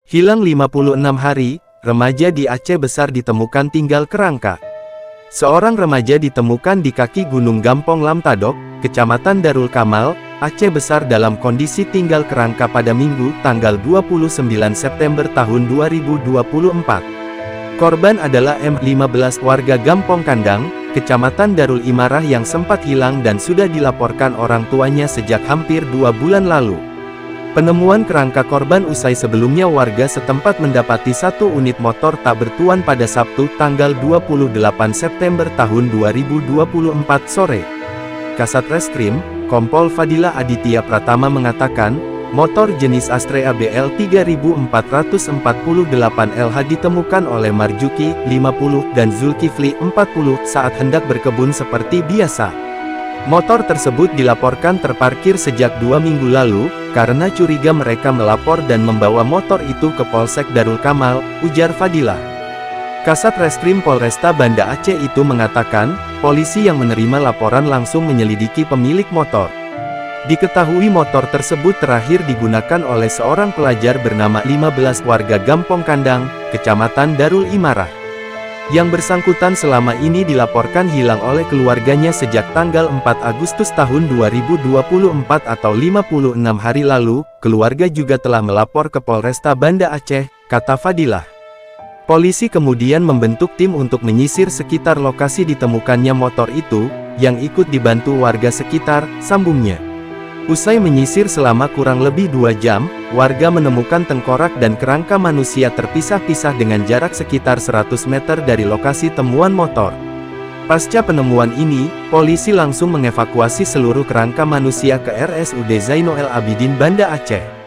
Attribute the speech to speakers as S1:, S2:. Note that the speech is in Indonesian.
S1: Hilang 56 hari, remaja di Aceh Besar ditemukan tinggal kerangka. Seorang remaja ditemukan di kaki Gunung Gampong Lamtadok, Kecamatan Darul Kamal, Aceh Besar dalam kondisi tinggal kerangka pada Minggu, tanggal 29 September tahun 2024. Korban adalah M15 warga Gampong Kandang, Kecamatan Darul Imarah yang sempat hilang dan sudah dilaporkan orang tuanya sejak hampir 2 bulan lalu. Penemuan kerangka korban usai sebelumnya warga setempat mendapati satu unit motor tak bertuan pada Sabtu tanggal 28 September tahun 2024 sore. Kasat Reskrim, Kompol Fadilah Aditya Pratama mengatakan, motor jenis Astrea BL 3448 LH ditemukan oleh Marjuki, 50, dan Zulkifli, 40, saat hendak berkebun seperti biasa. Motor tersebut dilaporkan terparkir sejak 2 minggu lalu, karena curiga mereka melapor dan membawa motor itu ke Polsek Darul Kamal, ujar Fadilah. Kasat Reskrim Polresta Banda Aceh itu mengatakan, polisi yang menerima laporan langsung menyelidiki pemilik motor. Diketahui motor tersebut terakhir digunakan oleh seorang pelajar bernama 15 warga Gampong Kandang, Kecamatan Darul Imarah. Yang bersangkutan selama ini dilaporkan hilang oleh keluarganya sejak tanggal 4 Agustus tahun 2024 atau 56 hari lalu. Keluarga juga telah melapor ke Polresta Banda Aceh, kata Fadilah. Polisi kemudian membentuk tim untuk menyisir sekitar lokasi ditemukannya motor itu, yang ikut dibantu warga sekitar, sambungnya. Usai menyisir selama kurang lebih 2 jam, warga menemukan tengkorak dan kerangka manusia terpisah-pisah dengan jarak sekitar 100 meter dari lokasi temuan motor. Pasca penemuan ini, polisi langsung mengevakuasi seluruh kerangka manusia ke RSUD Zainul Abidin Banda Aceh.